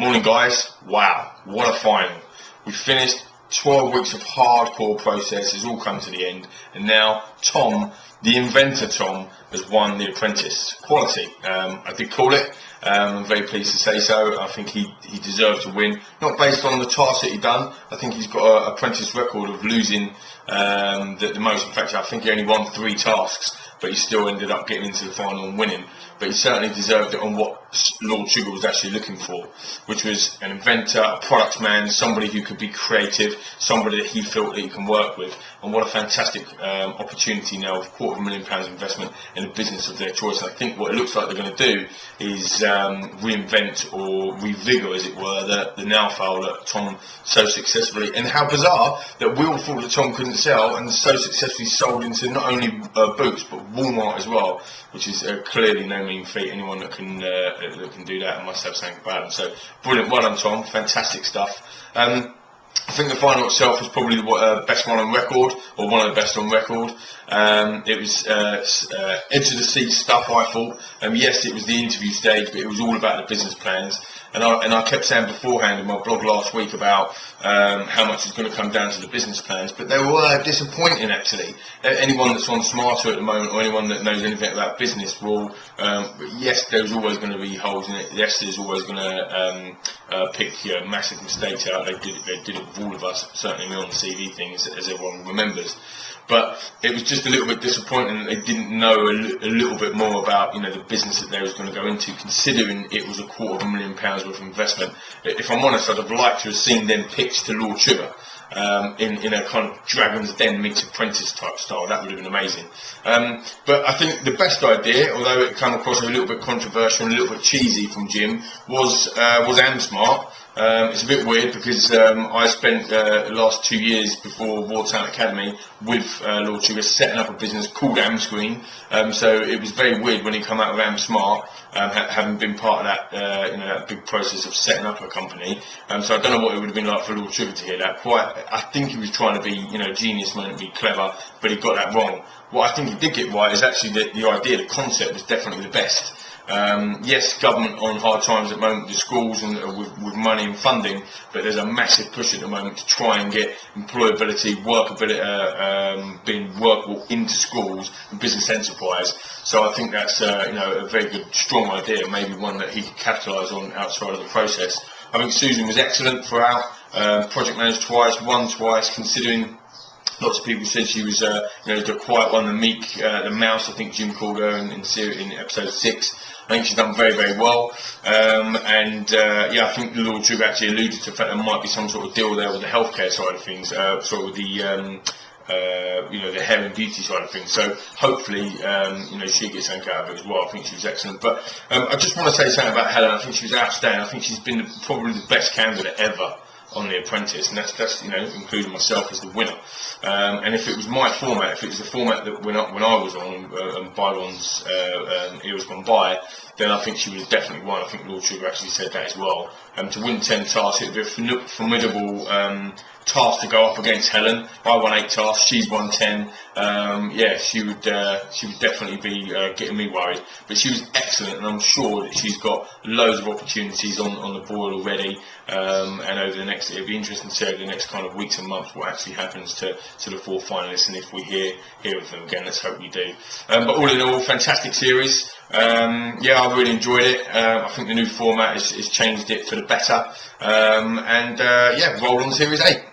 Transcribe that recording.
Morning guys, wow, what a final. We finished 12 weeks of hardcore process, it's all come to the end, and now Tom, the inventor Tom, has won the Apprentice. Quality, I did call it, I'm very pleased to say so. I think he deserved to win, not based on the task that he'd done. I think he's got an Apprentice record of losing the most. In fact, I think he only won 3 tasks, but he still ended up getting into the final and winning. But he certainly deserved it on what Lord Sugar was actually looking for, which was an inventor, a product man, somebody who could be creative, somebody that he felt that he can work with. And what a fantastic opportunity now of £250,000 investment in a business of their choice. And I think what it looks like they're going to do is reinvent or revigor, as it were, the now fowl that Tom so successfully, and how bizarre that we all thought that Tom couldn't sell, and so successfully sold into not only Boots but Walmart as well, which is clearly no mean feat. Anyone that can do that must have something about them. So brilliant, well done Tom, fantastic stuff. I think the final itself was probably the best one on record, or one of the best on record. It was edge of the seat stuff, I thought. Yes, it was the interview stage, but it was all about the business plans. And I kept saying beforehand in my blog last week about how much is going to come down to the business plans, but they were disappointing actually. Anyone that's on Smarter at the moment, or anyone that knows anything about business, will, yes, there's always going to be holes in it. Yes, there's always going to pick massive mistakes out. They did it with all of us, certainly me on the CV thing, as everyone remembers. But it was just a little bit disappointing that they didn't know a little bit more about, the business that they was going to go into, considering it was £250,000 worth of investment. If I'm honest, I'd have liked to have seen them pitched to Lord Sugar in a kind of Dragon's Den meets Apprentice type style. That would have been amazing. But I think the best idea, although it came across a little bit controversial and a little bit cheesy from Jim, was AmSmart. It's a bit weird because I spent the last 2 years before Wartown Academy with Lord Sugar setting up a business called AmScreen. So it was very weird when he came out of AmSmart, having been part of that, that big process of setting up a company. So I don't know what it would have been like for Lord Sugar to hear that. I think he was trying to be, genius, meant to be clever, but he got that wrong. What I think he did get right is actually the idea, the concept was definitely the best. Yes, government on hard times at the moment with the schools and with money and funding, but there's a massive push at the moment to try and get employability, workability, being workable into schools and business enterprise. So I think that's a very good, strong idea, maybe one that he could capitalise on outside of the process. I think Susan was excellent throughout, project managed twice, won twice, considering lots of people said she was, the quiet one, the meek, the mouse, I think Jim called her in episode 6. I think she's done very, very well. I think Lord Sugar actually alluded to the fact there might be some sort of deal there with the healthcare side of things, with the the hair and beauty side of things. So hopefully, she gets something out of it as well. I think she was excellent. But I just want to say something about Helen. I think she was outstanding. I think she's been probably the best candidate ever on the Apprentice, and that's including myself as the winner. And if it was my format, if it was the format that when I was on, and bygones eras gone by, then I think she would have definitely won. I think Lord Sugar actually said that as well. To win 10 tasks, it would be a formidable task to go up against Helen. I won 8 tasks, she's won 10. She would definitely be getting me worried. But she was excellent, and I'm sure that she's got loads of opportunities on the board already. And over the next, it'll be interesting to see over the next kind of weeks and months what actually happens to the 4 finalists, and if we hear of them again. Let's hope we do. But all in all, fantastic series. I really enjoyed it. I think the new format has changed it for the better. Roll on Series 8.